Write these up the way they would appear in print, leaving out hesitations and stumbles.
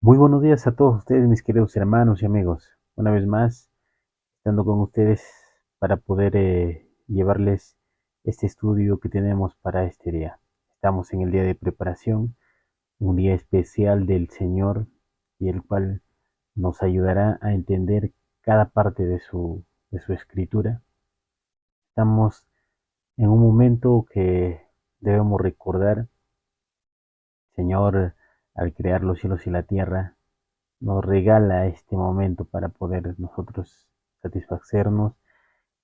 Muy buenos días a todos ustedes, mis queridos hermanos y amigos. Una vez más, estando con ustedes para poder llevarles este estudio que tenemos para este día. Estamos en el día de preparación, un día especial del Señor y el cual nos ayudará a entender cada parte de su escritura. Estamos en un momento que debemos recordar, Señor, al crear los cielos y la tierra, nos regala este momento para poder nosotros satisfacernos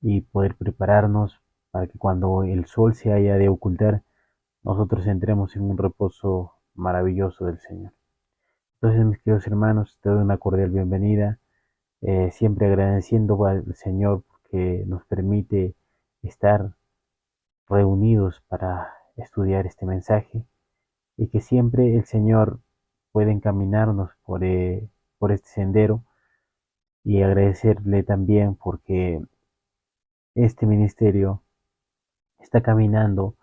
y poder prepararnos para que cuando el sol se haya de ocultar, nosotros entremos en un reposo maravilloso del Señor. Entonces, mis queridos hermanos, te doy una cordial bienvenida, siempre agradeciendo al Señor que nos permite estar reunidos para estudiar este mensaje y que siempre el Señor puede encaminarnos por este sendero y agradecerle también porque este ministerio está caminando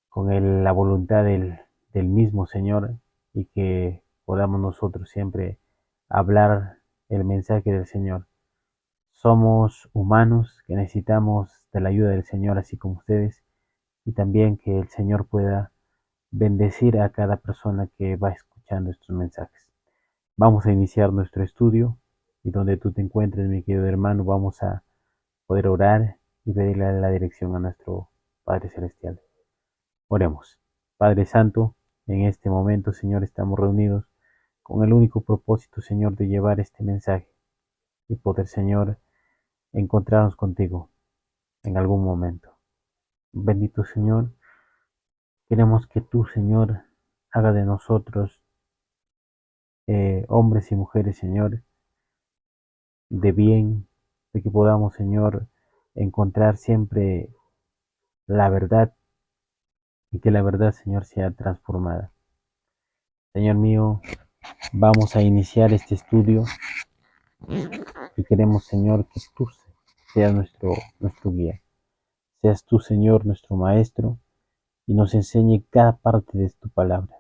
con la voluntad del mismo Señor y que podamos nosotros siempre hablar el mensaje del Señor. Somos humanos que necesitamos de la ayuda del Señor, así como ustedes, y también que el Señor pueda bendecir a cada persona que va escuchando estos mensajes. Vamos a iniciar nuestro estudio y donde tú te encuentres, mi querido hermano, vamos a poder orar y pedirle la dirección a nuestro Padre Celestial. Oremos. Padre Santo, en este momento, Señor, estamos reunidos con el único propósito, Señor, de llevar este mensaje y poder, Señor, encontrarnos contigo en algún momento. Bendito Señor, queremos que tú, Señor, haga de nosotros hombres y mujeres, Señor, de bien, de que podamos, Señor, encontrar siempre la verdad y que la verdad, Señor, sea transformada. Señor mío, vamos a iniciar este estudio y queremos, Señor, que tú seas nuestro guía. Seas tú, Señor, nuestro maestro y nos enseñe cada parte de tu palabra.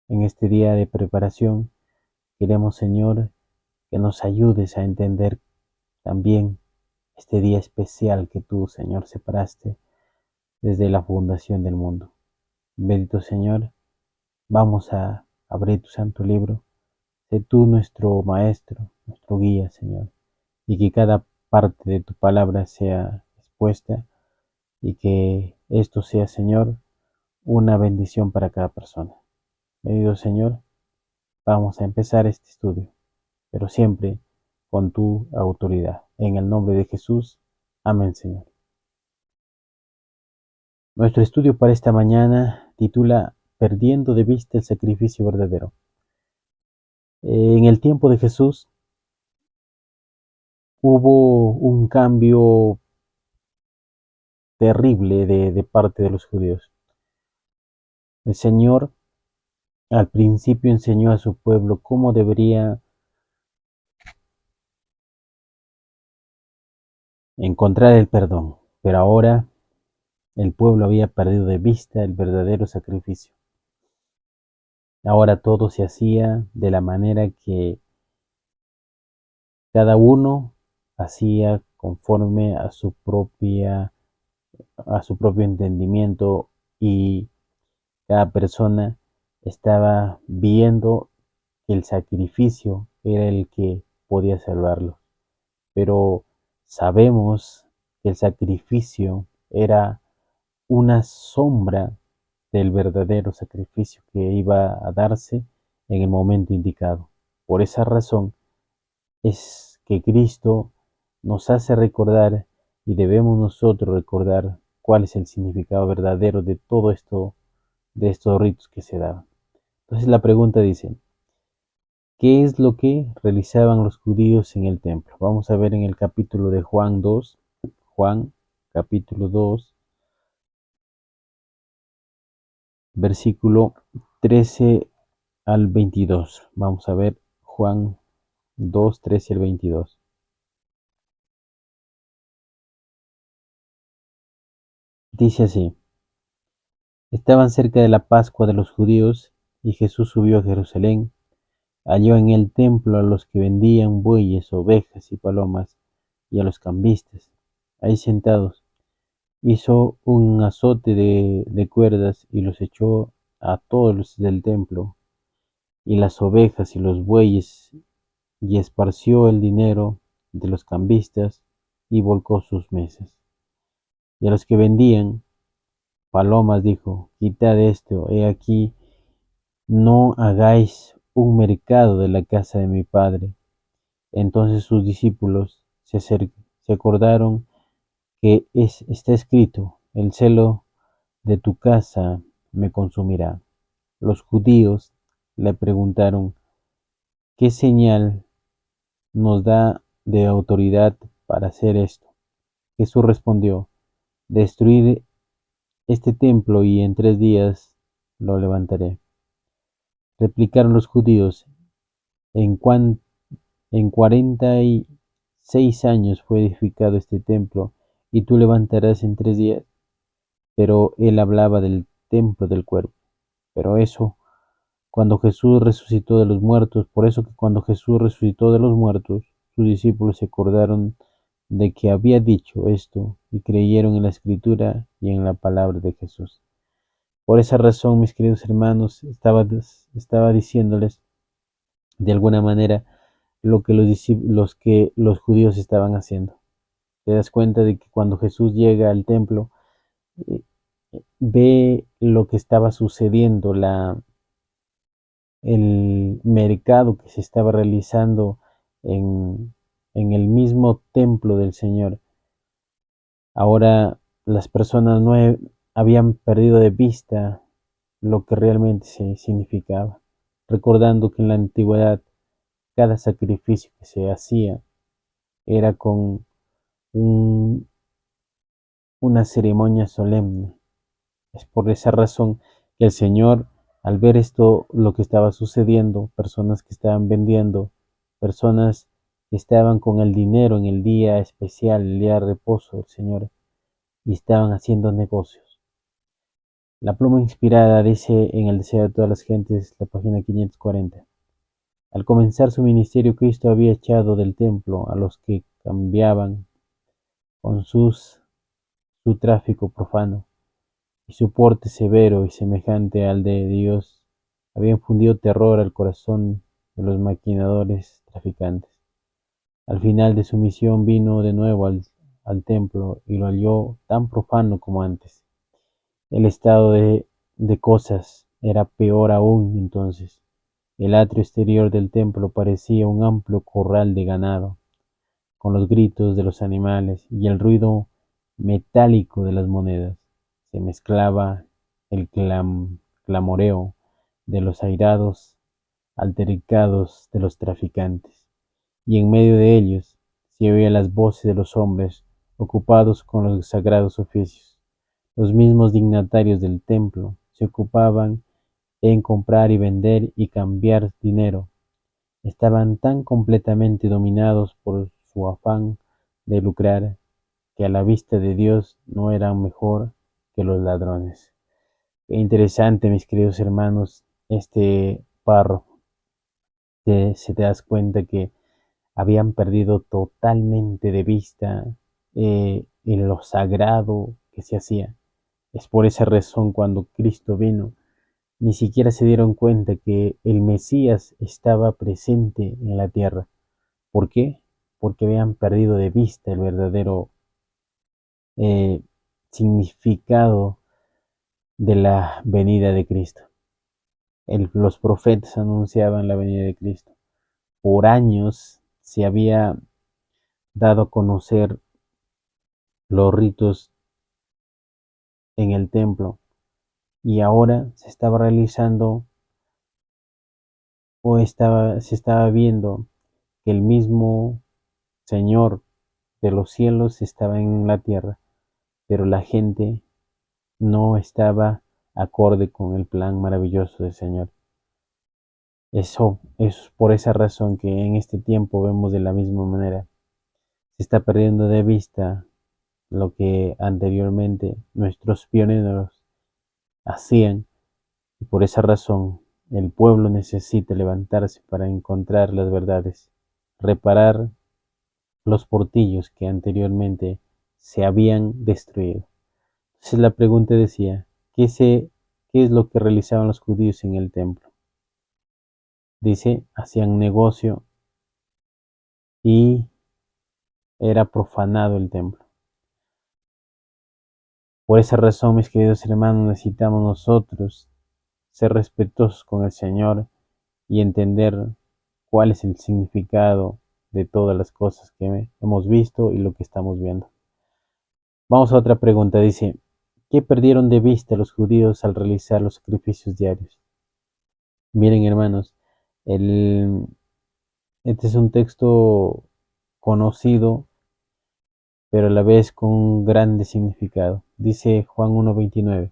En este día de preparación, queremos, Señor, que nos ayudes a entender también este día especial que tú, Señor, separaste desde la fundación del mundo. Bendito Señor, vamos a abrir tu santo libro. Sé tú nuestro maestro, nuestro guía, Señor, y que cada parte de tu palabra sea expuesta y que esto sea, Señor, una bendición para cada persona. Bendito Señor, vamos a empezar este estudio, pero siempre con tu autoridad. En el nombre de Jesús, amén, Señor. Nuestro estudio para esta mañana titula Perdiendo de vista el sacrificio verdadero. En el tiempo de Jesús hubo un cambio terrible de parte de los judíos. El Señor al principio enseñó a su pueblo cómo debería encontrar el perdón, pero ahora el pueblo había perdido de vista el verdadero sacrificio. Ahora todo se hacía de la manera que cada uno hacía conforme a su propio entendimiento y cada persona estaba viendo que el sacrificio era el que podía salvarlo. Pero sabemos que el sacrificio era una sombra del verdadero sacrificio que iba a darse en el momento indicado. Por esa razón es que Cristo nos hace recordar y debemos nosotros recordar cuál es el significado verdadero de todo esto, de estos ritos que se daban. Entonces la pregunta dice, ¿qué es lo que realizaban los judíos en el templo? Vamos a ver en el capítulo de Juan 2, Juan capítulo 2, versículo 13 al 22. Vamos a ver Juan 2, 13 al 22. Dice así, estaban cerca de la Pascua de los judíos y Jesús subió a Jerusalén Halló en el templo a los que vendían bueyes, ovejas y palomas, y a los cambistas, ahí sentados. Hizo un azote de cuerdas y los echó a todos los del templo, y las ovejas y los bueyes, y esparció el dinero de los cambistas, y volcó sus mesas. Y a los que vendían palomas dijo: Quitad esto, he aquí, no hagáis un mercado de la casa de mi padre. Entonces sus discípulos se acordaron que está escrito: el celo de tu casa me consumirá. Los judíos le preguntaron: ¿qué señal nos da de autoridad para hacer esto? Jesús respondió: destruid este templo y en 3 días lo levantaré. Replicaron los judíos: en, en 46 años fue edificado este templo, y tú levantarás en 3 días. Pero él hablaba del templo del cuerpo. Pero eso, cuando Jesús resucitó de los muertos, por eso que cuando Jesús resucitó de los muertos, sus discípulos se acordaron de que había dicho esto y creyeron en la Escritura y en la palabra de Jesús. Por esa razón, mis queridos hermanos, estaba diciéndoles de alguna manera lo que los judíos estaban haciendo. Te das cuenta de que cuando Jesús llega al templo, eh, ve lo que estaba sucediendo, el mercado que se estaba realizando en el mismo templo del Señor. Ahora las personas no habían perdido de vista lo que realmente se significaba, recordando que en la antigüedad cada sacrificio que se hacía era con un- una ceremonia solemne. Es por esa razón que el Señor, al ver esto, lo que estaba sucediendo, personas que estaban vendiendo, personas que estaban con el dinero en el día especial, el día de reposo del Señor, y estaban haciendo negocios. La pluma inspirada dice en El deseo de todas las gentes, la página 540. Al comenzar su ministerio, Cristo había echado del templo a los que cambiaban con su tráfico profano, y su porte severo y semejante al de Dios había infundido terror al corazón de los maquinadores traficantes. Al final de su misión vino de nuevo al templo y lo halló tan profano como antes. El estado de cosas era peor aún entonces. El atrio exterior del templo parecía un amplio corral de ganado, con los gritos de los animales y el ruido metálico de las monedas. Se mezclaba el clamoreo de los airados altercados de los traficantes, y en medio de ellos se oían las voces de los hombres ocupados con los sagrados oficios. Los mismos dignatarios del templo se ocupaban en comprar y vender y cambiar dinero. Estaban tan completamente dominados por su afán de lucrar que a la vista de Dios no eran mejor que los ladrones. Qué interesante, mis queridos hermanos, este párrafo. Se te das cuenta que habían perdido totalmente de vista en lo sagrado que se hacía. Es por esa razón cuando Cristo vino, ni siquiera se dieron cuenta que el Mesías estaba presente en la tierra. ¿Por qué? Porque habían perdido de vista el verdadero eh, significado de la venida de Cristo. Los profetas anunciaban la venida de Cristo. Por años se había dado a conocer los ritos en el templo y ahora se estaba realizando se estaba viendo que el mismo Señor de los cielos estaba en la tierra, pero la gente no estaba acorde con el plan maravilloso del Señor. Eso es por esa razón que en este tiempo vemos de la misma manera. Se está perdiendo de vista lo que anteriormente nuestros pioneros hacían, y por esa razón el pueblo necesita levantarse para encontrar las verdades, reparar los portillos que anteriormente se habían destruido. Entonces la pregunta decía, ¿qué es lo que realizaban los judíos en el templo? Dice, hacían negocio y era profanado el templo. Por esa razón, mis queridos hermanos, necesitamos nosotros ser respetuosos con el Señor y entender cuál es el significado de todas las cosas que hemos visto y lo que estamos viendo. Vamos a otra pregunta. Dice, ¿qué perdieron de vista los judíos al realizar los sacrificios diarios? Miren, hermanos, el, este es un texto conocido, pero a la vez con un grande significado. Dice Juan 1:29.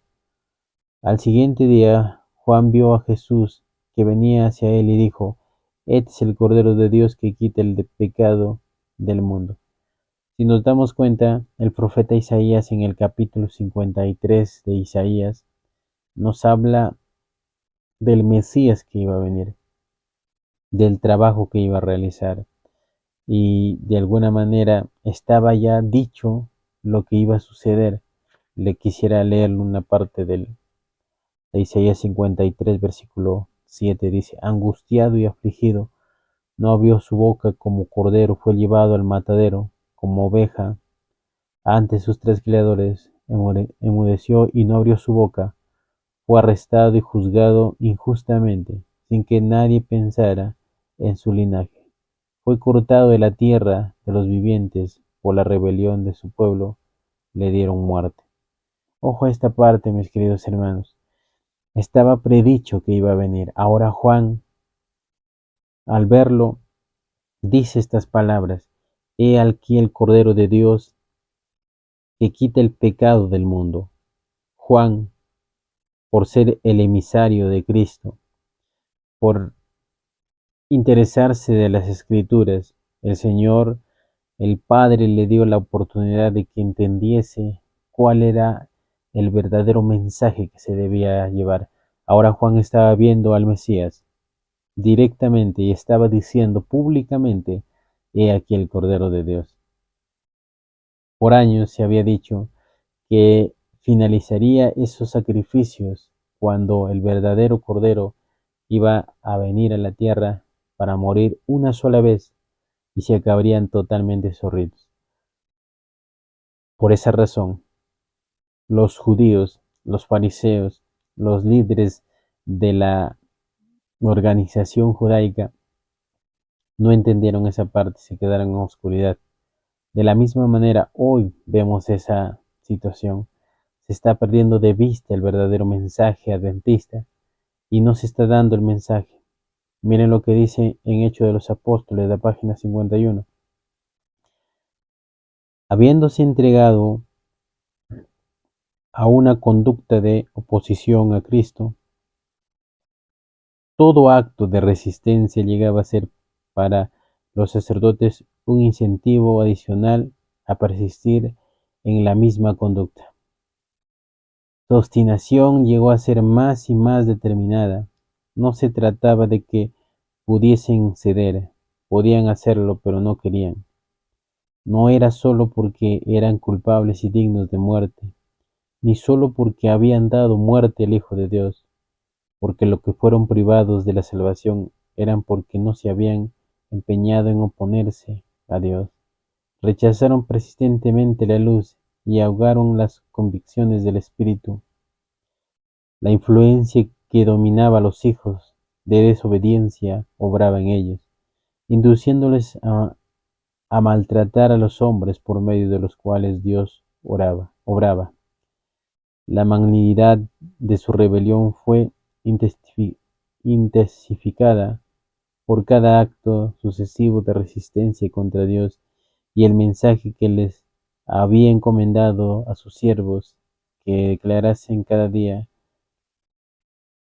Al siguiente día, Juan vio a Jesús que venía hacia él y dijo, este es el Cordero de Dios que quita el pecado del mundo. Si nos damos cuenta, el profeta Isaías en el capítulo 53 de Isaías nos habla del Mesías que iba a venir, del trabajo que iba a realizar y de alguna manera estaba ya dicho lo que iba a suceder. Le quisiera leer una parte de Isaías 53, versículo 7, dice, angustiado y afligido, no abrió su boca, como cordero fue llevado al matadero, como oveja ante sus tres criadores, enmudeció y no abrió su boca, fue arrestado y juzgado injustamente, sin que nadie pensara en su linaje. Fue cortado de la tierra de los vivientes, por la rebelión de su pueblo le dieron muerte. Ojo a esta parte, mis queridos hermanos. Estaba predicho que iba a venir. Ahora Juan, al verlo, dice estas palabras. He aquí el Cordero de Dios que quita el pecado del mundo. Juan, por ser el emisario de Cristo, por interesarse de las Escrituras, el Señor, el Padre le dio la oportunidad de que entendiese cuál era el verdadero mensaje que se debía llevar. Ahora Juan estaba viendo al Mesías directamente y estaba diciendo públicamente, he aquí el Cordero de Dios. Por años se había dicho que finalizaría esos sacrificios cuando el verdadero Cordero iba a venir a la tierra para morir una sola vez y se acabarían totalmente esos ritos. Por esa razón, los judíos, los fariseos, los líderes de la organización judaica no entendieron esa parte, se quedaron en oscuridad. De la misma manera, hoy vemos esa situación. Se está perdiendo de vista el verdadero mensaje adventista y no se está dando el mensaje. Miren lo que dice en Hechos de los Apóstoles, la página 51. Habiéndose entregado a una conducta de oposición a Cristo, todo acto de resistencia llegaba a ser para los sacerdotes un incentivo adicional a persistir en la misma conducta. Su obstinación llegó a ser más y más determinada. No se trataba de que pudiesen ceder, podían hacerlo, pero no querían. No era solo porque eran culpables y dignos de muerte, ni solo porque habían dado muerte al Hijo de Dios, porque lo que fueron privados de la salvación eran porque no se habían empeñado en oponerse a Dios. Rechazaron persistentemente la luz y ahogaron las convicciones del Espíritu. La influencia que dominaba a los hijos de desobediencia obraba en ellos, induciéndoles a maltratar a los hombres por medio de los cuales Dios obraba. La malignidad de su rebelión fue intensificada por cada acto sucesivo de resistencia contra Dios y el mensaje que les había encomendado a sus siervos que declarasen cada día.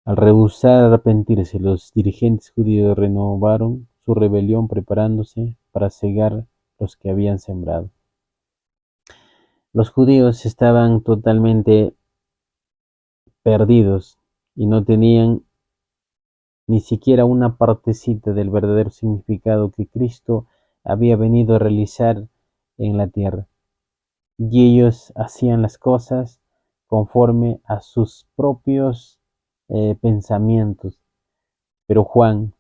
Al rehusar arrepentirse, los dirigentes judíos renovaron su rebelión preparándose para cegar los que habían sembrado. Los judíos estaban totalmente perdidos y no tenían ni siquiera una partecita del verdadero significado que Cristo había venido a realizar en la tierra. Y ellos hacían las cosas conforme a sus propios pensamientos. Pero Juan,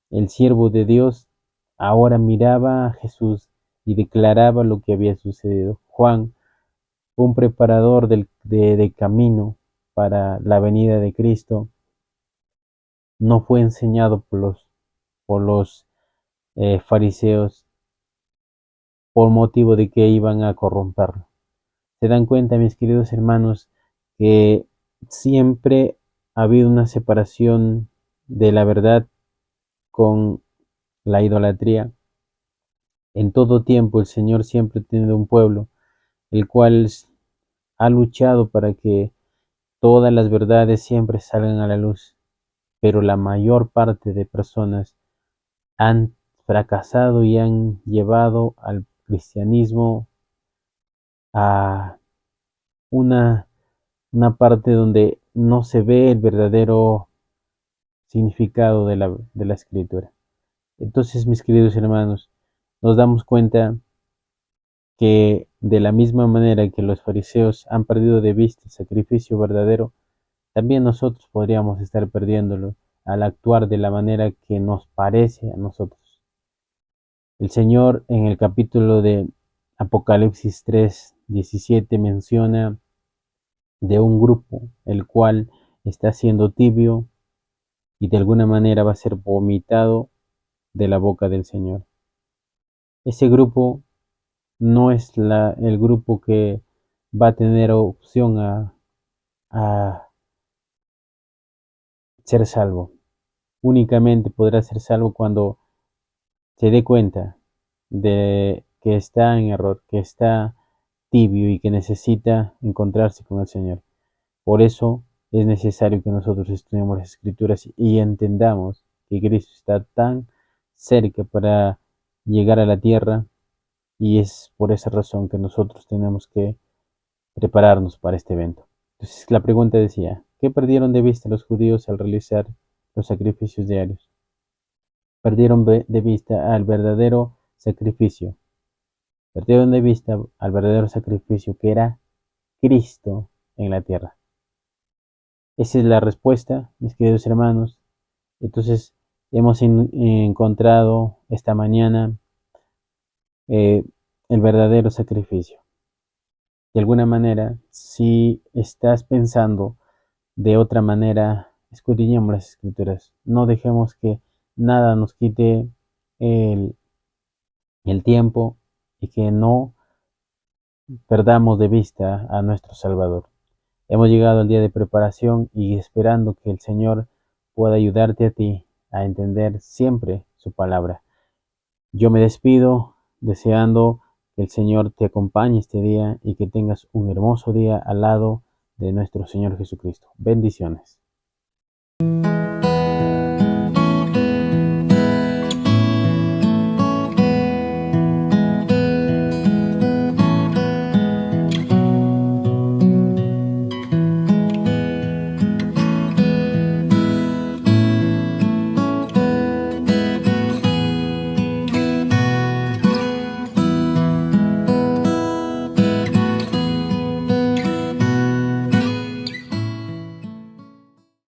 el siervo de Dios, ahora miraba a Jesús y declaraba lo que había sucedido. Juan, un preparador de camino para la venida de Cristo, no fue enseñado por los fariseos por motivo de que iban a corromperlo. Se dan cuenta, mis queridos hermanos, que siempre ha habido una separación de la verdad con la idolatría. En todo tiempo el Señor siempre ha tenido un pueblo, el cual ha luchado para que todas las verdades siempre salgan a la luz, pero la mayor parte de personas han fracasado y han llevado al cristianismo a una, una parte donde no se ve el verdadero significado de la escritura. Entonces, mis queridos hermanos, nos damos cuenta que de la misma manera que los fariseos han perdido de vista el sacrificio verdadero, también nosotros podríamos estar perdiéndolo al actuar de la manera que nos parece a nosotros. El Señor en el capítulo de Apocalipsis 3:17 menciona de un grupo el cual está siendo tibio y de alguna manera va a ser vomitado de la boca del Señor. Ese grupo no es el grupo que va a tener opción a ser salvo. Únicamente podrá ser salvo cuando se dé cuenta de que está en error, que está tibio y que necesita encontrarse con el Señor. Por eso es necesario que nosotros estudiemos las Escrituras y entendamos que Cristo está tan cerca para llegar a la tierra, y es por esa razón que nosotros tenemos que prepararnos para este evento. Entonces la pregunta decía, ¿qué perdieron de vista los judíos al realizar los sacrificios diarios? Perdieron de vista al verdadero sacrificio. Perdieron de vista al verdadero sacrificio que era Cristo en la tierra. Esa es la respuesta, mis queridos hermanos. Entonces hemos encontrado esta mañana eh, el verdadero sacrificio. De alguna manera, si estás pensando de otra manera, escudriñemos las escrituras. No dejemos que nada nos quite el, el tiempo y que no perdamos de vista a nuestro Salvador. Hemos llegado al día de preparación y esperando que el Señor pueda ayudarte a ti a entender siempre su palabra. Yo me despido deseando que el Señor te acompañe este día y que tengas un hermoso día al lado de nuestro Señor Jesucristo. Bendiciones.